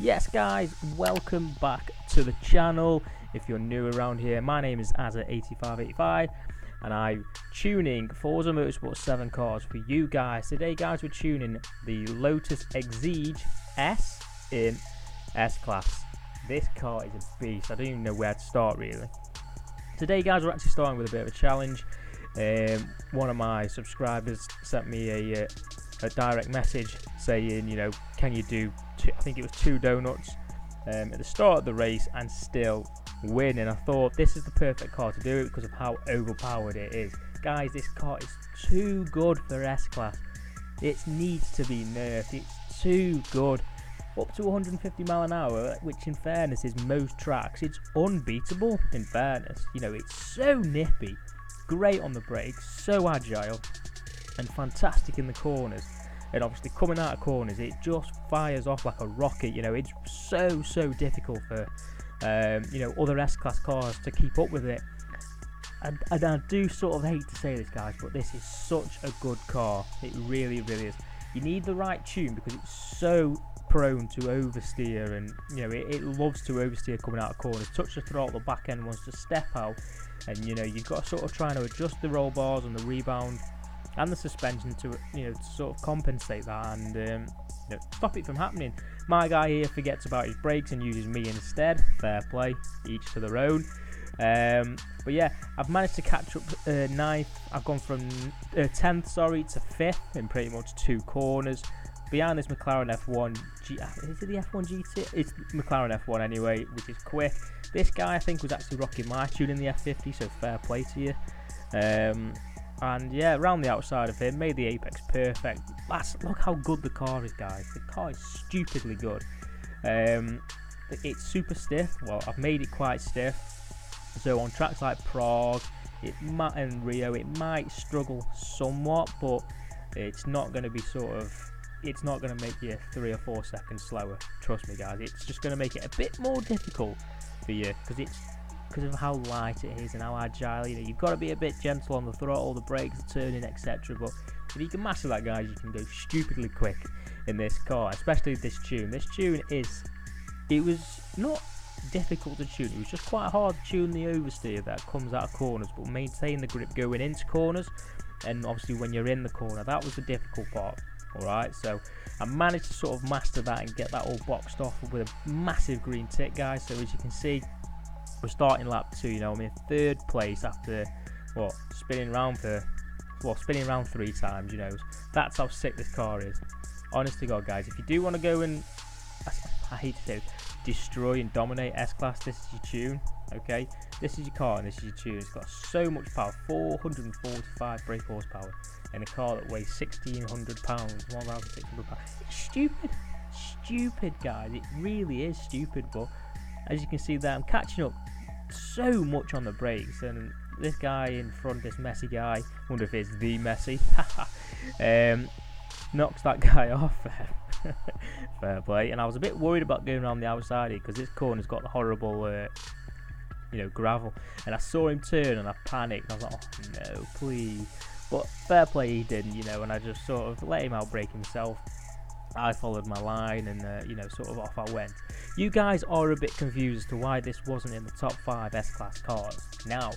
Yes guys, welcome back to the channel. If you're new around here, my name is Azza8585 and I'm tuning Forza Motorsport 7 cars for you guys. Today guys, we're tuning the Lotus Exige S in S-Class. This car is a beast. I don't even know where to start really. Today guys, we're actually starting with a bit of a challenge. One of my subscribers sent me a direct message saying, you know, can you do I think it was 2 donuts at the start of the race and still win. And I thought this is the perfect car to do it because of how overpowered it is. Guys, this car is too good for S-Class. It needs to be nerfed. It's too good. Up to 150 mile an hour, which in fairness is most tracks. It's unbeatable in fairness. You know, it's so nippy, great on the brakes, so agile and fantastic in the corners. And obviously coming out of corners, it just fires off like a rocket. You know, it's so difficult for you know, other S-Class cars to keep up with it. And I do sort of hate to say this guys, but this is such a good car. It really is. You need the right tune because it's so prone to oversteer, and you know, it loves to oversteer coming out of corners. Touch the throttle, the back end wants to step out, and you know, you've got to sort of try to adjust the roll bars and the rebound and the suspension to, you know, to sort of compensate that and you know, stop it from happening. My guy here forgets about his brakes and uses me instead. Fair play, each to their own. But yeah, I've managed to catch up 9th. I've gone from 10th, sorry, to 5th in pretty much 2 corners. Behind this McLaren F1 is it the F1 GT? It's McLaren F1 anyway, which is quick. This guy I think was actually rocking my tune in the F50, so fair play to you. And yeah, around the outside of him, made the apex perfect. Look how good the car is, guys. The car is stupidly good. It's super stiff. Well, I've made it quite stiff. So on tracks like Prague, and Rio, it might struggle somewhat, but it's not going to be it's not going to make you 3 or 4 seconds slower. Trust me, guys. It's just going to make it a bit more difficult for you because of how light it is and how agile. You know, you've got to be a bit gentle on the throttle, the brakes, the turning, etc. But if you can master that, guys, you can go stupidly quick in this car, especially this tune. This tune it was not difficult to tune. It was just quite hard to tune the oversteer that comes out of corners, but maintain the grip going into corners, and obviously when you're in the corner, that was the difficult part. Alright, so I managed to sort of master that and get that all boxed off with a massive green tick, guys. So as you can see, we're starting lap 2, you know, I'm in 3rd place after, what, spinning around 3 times, you know. That's how sick this car is. Honest to God, guys, if you do want to go and, I hate to say it, destroy and dominate S-Class, this is your tune, okay? This is your car and this is your tune. It's got so much power, 445 brake horsepower, in a car that weighs 1,600 pounds, 1,600 pounds. It's stupid, guys. It really is stupid, but as you can see there, I'm catching up so much on the brakes, and this guy in front, this Messi guy, wonder if it's the Messi, knocks that guy off. Fair play. And I was a bit worried about going around the outside here because this corner's got the horrible you know, gravel, and I saw him turn and I panicked. I was like, oh no, please. But fair play, he didn't, you know, and I just sort of let him outbrake himself. I followed my line and you know, sort of off I went. You guys are a bit confused as to why this wasn't in the top 5 S-Class cars. Now,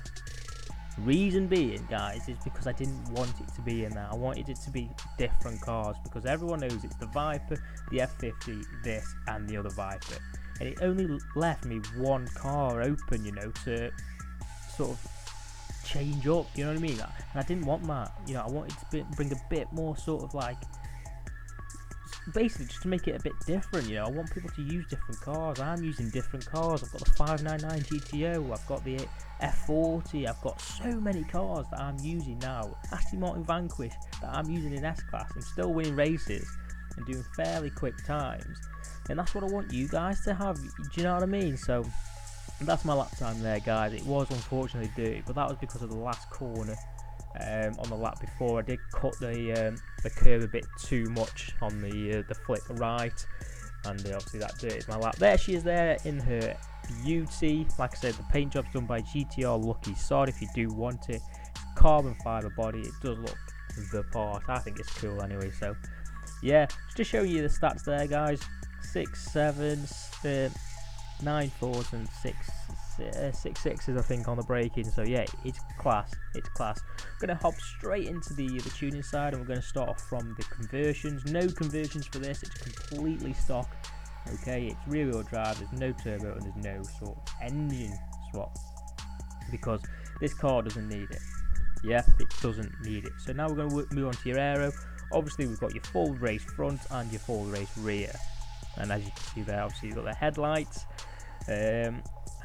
reason being, guys, is because I didn't want it to be in there. I wanted it to be different cars because everyone knows it's the Viper, the F50, this and the other Viper. And it only left me one car open, you know, to sort of change up, you know what I mean? And I didn't want that, you know. I wanted to bring a bit more sort of like, basically just to make it a bit different, you know. I want people to use different cars. I'm using different cars. I've got the 599 GTO, I've got the F40, I've got so many cars that I'm using now. Aston Martin Vanquish that I'm using in S-Class. I'm still winning races and doing fairly quick times, and that's what I want you guys to have. Do you know what I mean? So that's my lap time there, guys. It was unfortunately dirty, but that was because of the last corner. On the lap before, I did cut the curve a bit too much on the flick right, and obviously that dirtied my lap. There she is there in her beauty. Like I said, the paint job's done by GTR Lucky Sod. If you do want it, it's carbon fibre body. It does look the part. I think it's cool anyway. So yeah, just showing you the stats there, guys. 6 7s, 9 4s and 6 6s I think on the braking. So yeah, it's class. It's class. I'm going to hop straight into the tuning side, and we're going to start off from the conversions. No conversions for this. It's completely stock. Okay, it's rear-wheel drive. There's no turbo and there's no sort of engine swap because this car doesn't need it. Yeah, it doesn't need it. So now we're going to move on to your aero. Obviously, we've got your full race front and your full race rear. And as you can see there, obviously you've got the headlights,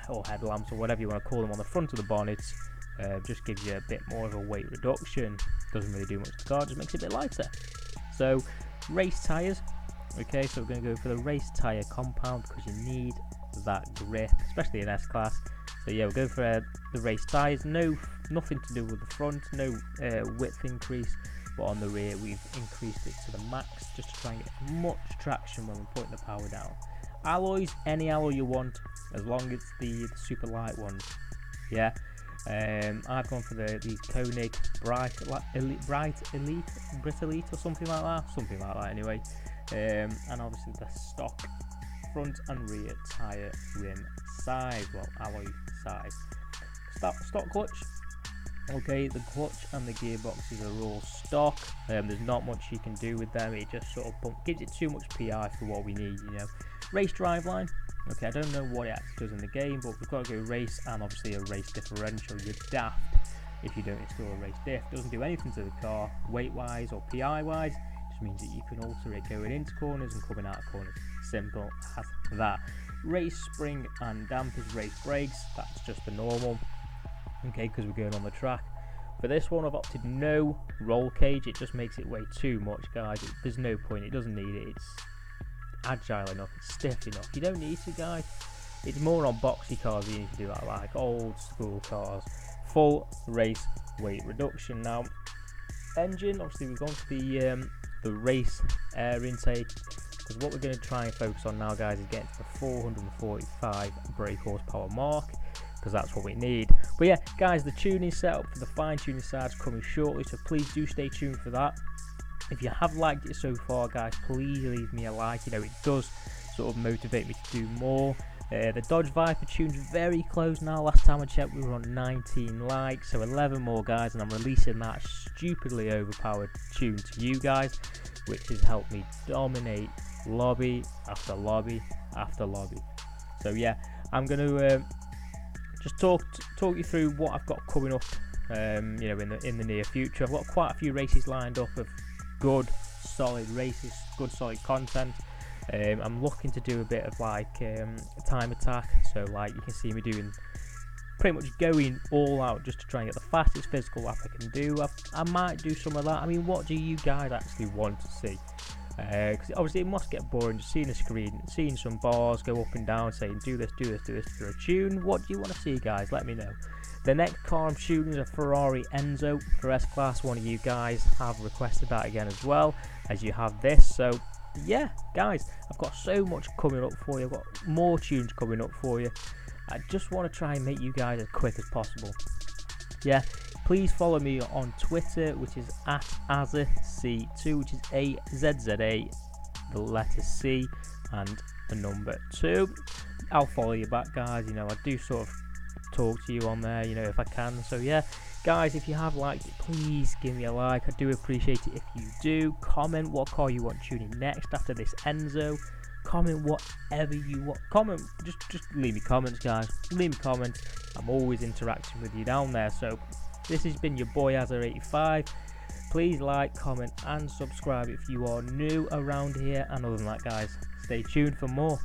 or headlamps, or whatever you want to call them, on the front of the bonnet. Just gives you a bit more of a weight reduction. Doesn't really do much to the car, just makes it a bit lighter. So, race tyres. Okay, so we're going to go for the race tyre compound because you need that grip, especially in S-Class. So yeah, we'll go for the race tyres. Nothing to do with the front, no width increase, but on the rear we've increased it to the max just to try and get as much traction when we're putting the power down. Alloys, any alloy you want, as long as it's the super light ones. Yeah, I've gone for the Koenig Bright Elite or something like that anyway. And obviously the stock front and rear tyre rim size, well, alloy size. Stock clutch. Okay, the clutch and the gearboxes are all stock. There's not much you can do with them. It just sort of gives it too much PI for what we need, you know. Race driveline. Okay, I don't know what it actually does in the game, but we've got to go race and obviously a race differential. You're daft if you don't install a race diff. Doesn't do anything to the car weight-wise or PI-wise. Just means that you can alter it going into corners and coming out of corners. Simple as that. Race spring and dampers, race brakes. That's just the normal. Okay, because we're going on the track. For this one, I've opted no roll cage. It just makes it weigh too much, guys. There's no point. It doesn't need it. It's agile enough. It's stiff enough. You don't need to, guys. It's more on boxy cars you need to do that, like old school cars. Full race weight reduction. Now, engine. Obviously, we've gone for the race air intake, because what we're going to try and focus on now, guys, is getting to the 445 brake horsepower mark, because that's what we need. But yeah, guys, the tuning setup for the fine tuning side is coming shortly, so please do stay tuned for that. If you have liked it so far, guys, please leave me a like. You know, it does sort of motivate me to do more. The Dodge Viper tune's very close now. Last time I checked, we were on 19 likes, so 11 more, guys, and I'm releasing that stupidly overpowered tune to you guys, which has helped me dominate lobby after lobby after lobby. So yeah, I'm going to just talk you through what I've got coming up, you know, in the near future. I've got quite a few races lined up of good, solid races, good, solid content. I'm looking to do a bit of like time attack, so like you can see me doing pretty much going all out just to try and get the fastest physical lap I can do. I might do some of that. I mean, what do you guys actually want to see? Because obviously it must get boring just seeing a screen, seeing some bars go up and down saying do this for a tune. What do you want to see, guys? Let me know. The next car I'm shooting is a Ferrari Enzo for S-Class. One of you guys have requested that again as well, as you have this. So yeah, guys, I've got so much coming up for you. I've got more tunes coming up for you. I just want to try and make you guys as quick as possible. Yeah, please follow me on Twitter, which is @AZA2, which is AZZA, the letter C and the number 2. I'll follow you back, guys. You know, I do sort of talk to you on there, you know, if I can. So yeah, guys, if you have liked it, please give me a like. I do appreciate it if you do. Comment what car you want tuning next after this Enzo. Comment whatever you want. Comment, just leave me comments, guys. Leave me comments. I'm always interacting with you down there. So this has been your boy Azza85. Please like, comment and subscribe if you are new around here. And other than that, guys, stay tuned for more.